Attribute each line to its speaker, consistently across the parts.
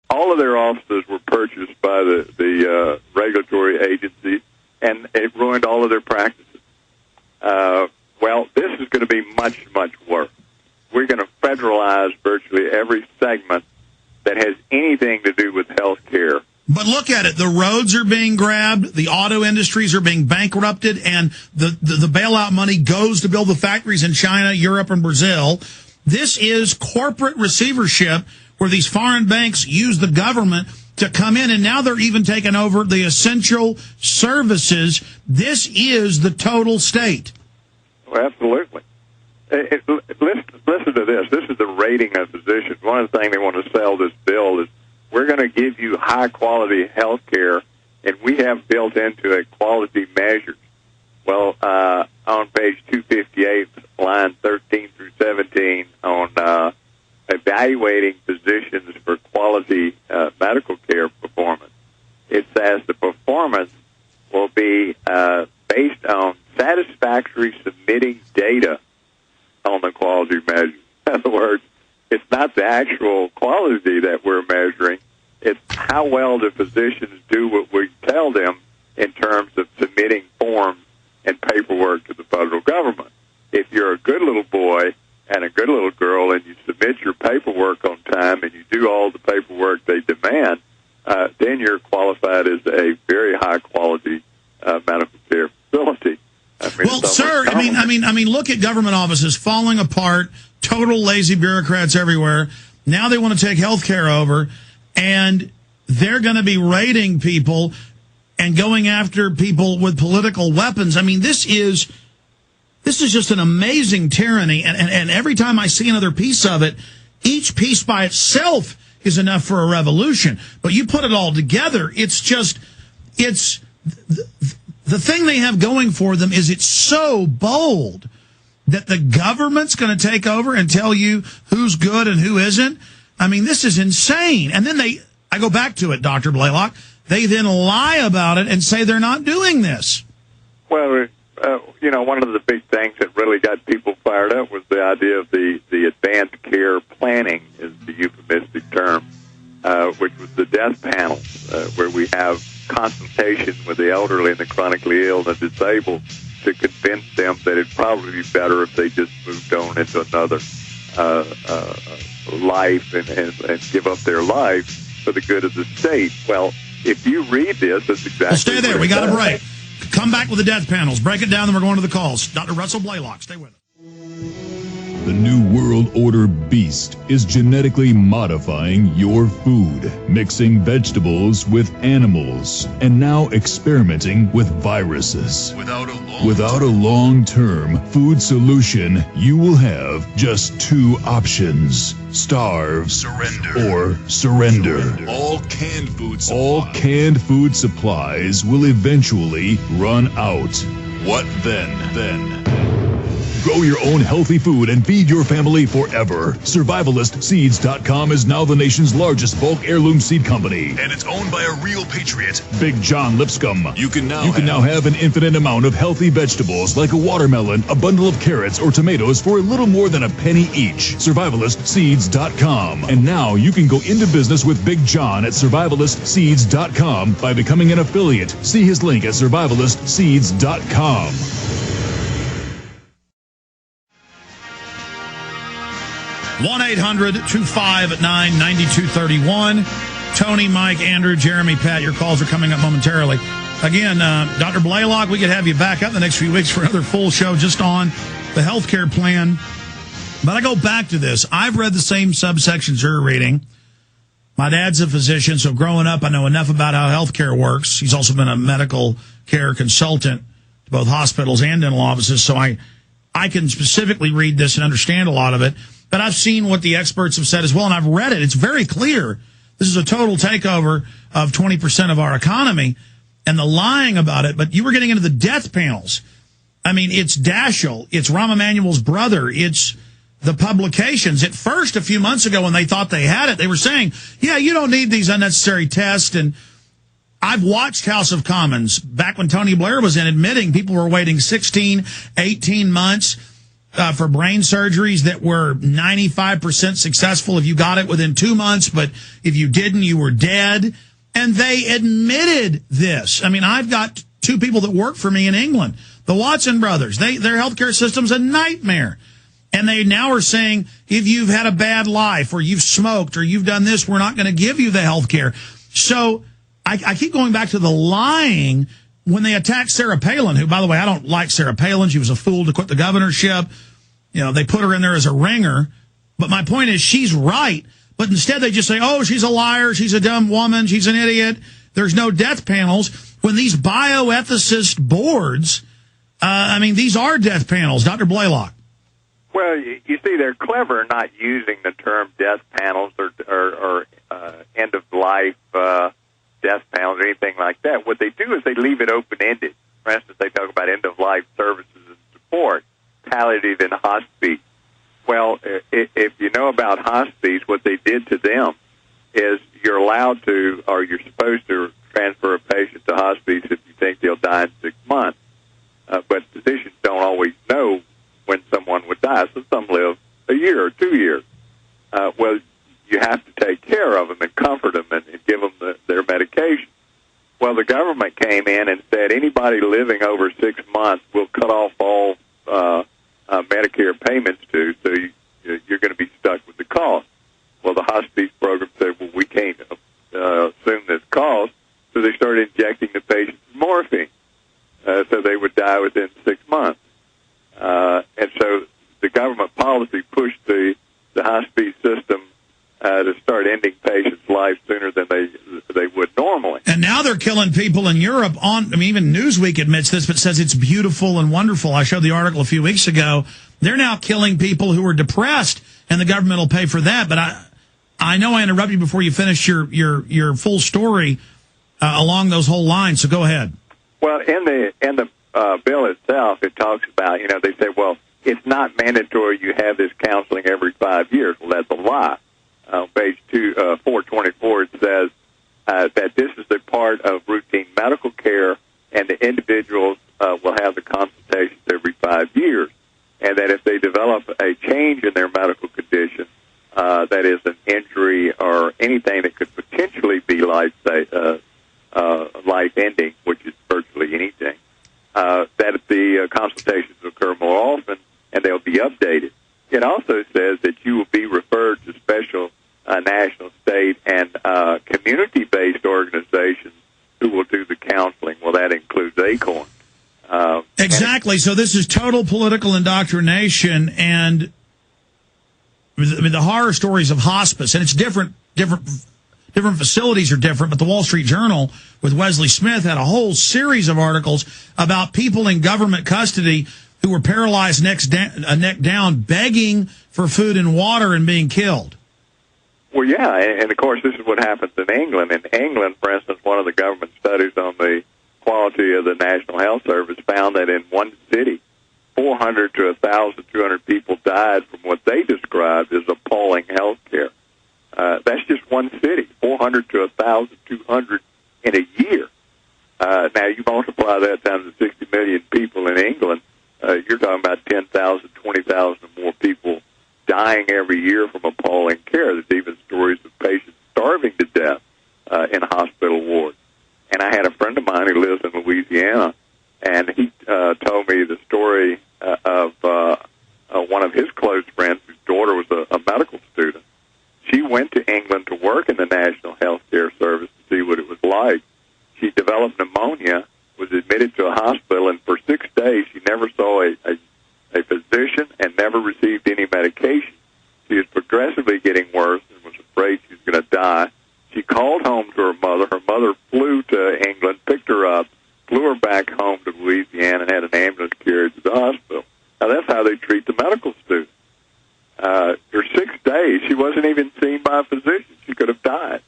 Speaker 1: all of their offices were purchased by the regulatory agencies, and it ruined all of their practices. Well, this is going to be much, much worse. We're going to federalize virtually every segment that has anything to do with health care.
Speaker 2: But look at it. The roads are being grabbed. The auto industries are being bankrupted. And the bailout money goes to build the factories in China, Europe, and Brazil. This is corporate receivership where these foreign banks use the government to come in. And now they're even taking over the essential services. This is the total state.
Speaker 1: Well, absolutely. Listen to this. This is the rating of physicians. One of the things they want to sell this bill is we're going to give you high-quality health care, and we have built into it quality measures. Well, on page 258, line 13 through 17, on evaluating physicians for quality medical care performance, it says the performance will be based on satisfactory submitting data on the quality measures. In other words, it's not the actual quality that we're measuring. It's how well the physicians do what we tell them in terms of submitting forms and paperwork to the federal government. If you're a good little boy and a good little girl and you submit your paperwork on time and you do all the paperwork they demand, then you're qualified as a very high-quality medical care facility.
Speaker 2: Well, sir, I mean, look at government offices falling apart, total lazy bureaucrats everywhere. Now they want to take health care over, and they're going to be raiding people and going after people with political weapons. I mean, this is just an amazing tyranny, and every time I see another piece of it, each piece by itself is enough for a revolution. But you put it all together, the thing they have going for them is it's so bold that the government's going to take over and tell you who's good and who isn't. I mean, this is insane. And then I go back to it, Dr. BlayLock, they then lie about it and say they're not doing this.
Speaker 1: Well, one of the big things that really got people fired up was the idea of the advanced care planning, is the euphemistic term, which was the death panels, where we have consultation with the elderly and the chronically ill and the disabled to convince them that it'd probably be better if they just moved on into another life and give up their life for the good of the state. Well, if you read this, that's exactly
Speaker 2: well, stay there. We got a break. Come back with the death panels. Break it down, then we're going to the calls. Dr. Russell BlayLock, stay with us.
Speaker 3: The New World Order beast is genetically modifying your food, mixing vegetables with animals, and now experimenting with viruses. Without a long-term food solution, you will have just two options: starve, or surrender. All canned food supplies will eventually run out. What then? Grow your own healthy food and feed your family forever. SurvivalistSeeds.com is now the nation's largest bulk heirloom seed company, and it's owned by a real patriot, Big John Lipscomb. You can now have an infinite amount of healthy vegetables like a watermelon, a bundle of carrots, or tomatoes for a little more than a penny each. SurvivalistSeeds.com. And now you can go into business with Big John at SurvivalistSeeds.com by becoming an affiliate. See his link at SurvivalistSeeds.com.
Speaker 2: 1-800-259-9231. Tony, Mike, Andrew, Jeremy, Pat, your calls are coming up momentarily. Again, Dr. BlayLock, we could have you back up the next few weeks for another full show just on the healthcare plan. But I go back to this. I've read the same subsections you're reading. My dad's a physician, so growing up, I know enough about how healthcare works. He's also been a medical care consultant to both hospitals and dental offices, so I can specifically read this and understand a lot of it. But I've seen what the experts have said as well, and I've read it. It's very clear. This is a total takeover of 20% of our economy, and the lying about it. But you were getting into the death panels. I mean, it's Daschle. It's Rahm Emanuel's brother. It's the publications. At first, a few months ago, when they thought they had it, they were saying, yeah, you don't need these unnecessary tests. And I've watched House of Commons back when Tony Blair was in, admitting people were waiting 16, 18 months. for brain surgeries that were 95% successful if you got it within 2 months, but if you didn't, you were dead. And they admitted this. I mean, I've got 2 people that work for me in England, the Watson brothers. Their healthcare system's a nightmare. And they now are saying, if you've had a bad life or you've smoked or you've done this, we're not going to give you the health care. So I keep going back to the lying when they attacked Sarah Palin, who, by the way, I don't like Sarah Palin. She was a fool to quit the governorship. You know, they put her in there as a ringer. But my point is, she's right. But instead they just say, oh, she's a liar. She's a dumb woman. She's an idiot. There's no death panels. When these bioethicist boards, these are death panels. Dr. BlayLock.
Speaker 1: Well, you see, they're clever not using the term death panels or end-of-life death panels or anything like that. What they do is they leave it open-ended. For instance, they talk about end-of-life services and support, palliative and hospice. Well, if you know about hospice, what they did to them is you're allowed to, or you're supposed to transfer a patient to hospice if you think they'll die in 6 months. But physicians don't always know when someone would die, so some live a year or 2 years. Well, you have to take care of them and comfort them and give them their medication. Well, the government came in and said anybody living over 6 months will cut off all Medicare payments to, so you're going to be stuck with the cost. Well, the hospice program said, well, we can't assume this cost, so they started injecting the patients with morphine, so they would die within 6 months. And so the government policy pushed the hospice system to start ending patients' lives sooner than they would normally.
Speaker 2: And now they're killing people in Europe even Newsweek admits this, but says it's beautiful and wonderful. I showed the article a few weeks ago. They're now killing people who are depressed, and the government will pay for that. But I know I interrupted you before you finished your full story along those whole lines, so go ahead. Well, in
Speaker 1: the bill itself, it talks about, they say, well, it's not mandatory you have this counseling every 5 years. Well, that's a lie. Page 424, it says that this is a part of routine medical care, and the individuals will have the consultations every 5 years, and that if they develop a change in their medical condition, that is an injury or anything that could potentially be life-ending, which is virtually anything, that the consultations occur more often and they'll be updated. It also says that you will be referred to special national, state, and community-based organizations who will do the counseling. Well, that includes ACORN.
Speaker 2: Exactly. So this is total political indoctrination, and the horror stories of hospice, and it's different facilities are different, but the Wall Street Journal with Wesley Smith had a whole series of articles about people in government custody who were paralyzed neck down, begging for food and water and being killed.
Speaker 1: Well, yeah, and of course this is what happens in England. In England, for instance, one of the government studies on the quality of the National Health Service found that in one city, 400 to 1,200 people died from what they described as appalling health care. That's just one city, 400 to 1,200 in a year. Now, you multiply that times the 60 million people in England, you're talking about 10,000, 20,000 more people dying every year from appalling care. There's even stories of patients starving to death in hospital wards. And I had a friend of mine who lives in Louisiana, and he told me the story of one of his close friends whose daughter was a medical student. She went to England to work in the National Health Care Service to see what it was like. She developed pneumonia, was admitted to a hospital, and for 6 days she never saw a physician and never received any medication. She was progressively getting worse and was afraid she was going to die. She called home to her mother. Her mother flew to England, picked her up, flew her back home to Louisiana, and had an ambulance carried to the hospital. Now, that's how they treat the medical students. For 6 days, she wasn't even seen by a physician. She could have died.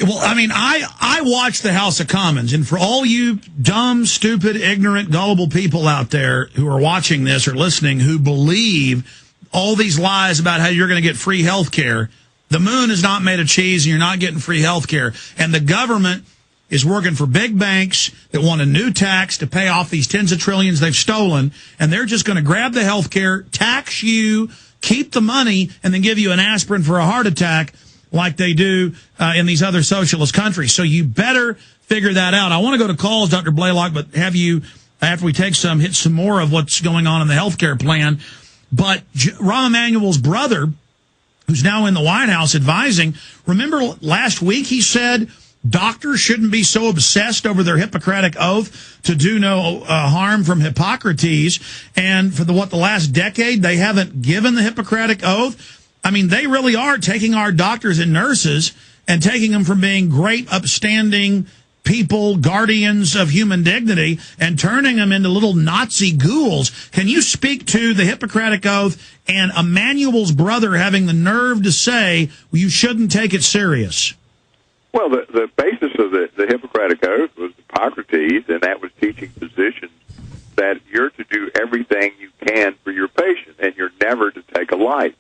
Speaker 2: Well, I mean, I watched the House of Commons, and for all you dumb, stupid, ignorant, gullible people out there who are watching this or listening who believe all these lies about how you're going to get free health care, the moon is not made of cheese and you're not getting free health care. And the government is working for big banks that want a new tax to pay off these tens of trillions they've stolen, and they're just going to grab the health care, tax you, keep the money, and then give you an aspirin for a heart attack like they do in these other socialist countries. So you better figure that out. I want to go to calls, Dr. BlayLock, but have you, after we take some, hit some more of what's going on in the health care plan. But Rahm Emanuel's brother, who's now in the White House advising, remember last week he said doctors shouldn't be so obsessed over their Hippocratic oath to do no harm from Hippocrates. And for the last decade, they haven't given the Hippocratic oath. I mean, they really are taking our doctors and nurses and taking them from being great, upstanding people, guardians of human dignity, and turning them into little Nazi ghouls. Can you speak to the Hippocratic Oath and Emanuel's brother having the nerve to say, well, you shouldn't take it serious?
Speaker 1: Well, the basis of the Hippocratic Oath was Hippocrates, and that was teaching physicians that you're to do everything you can for your patient, and you're never to take a life.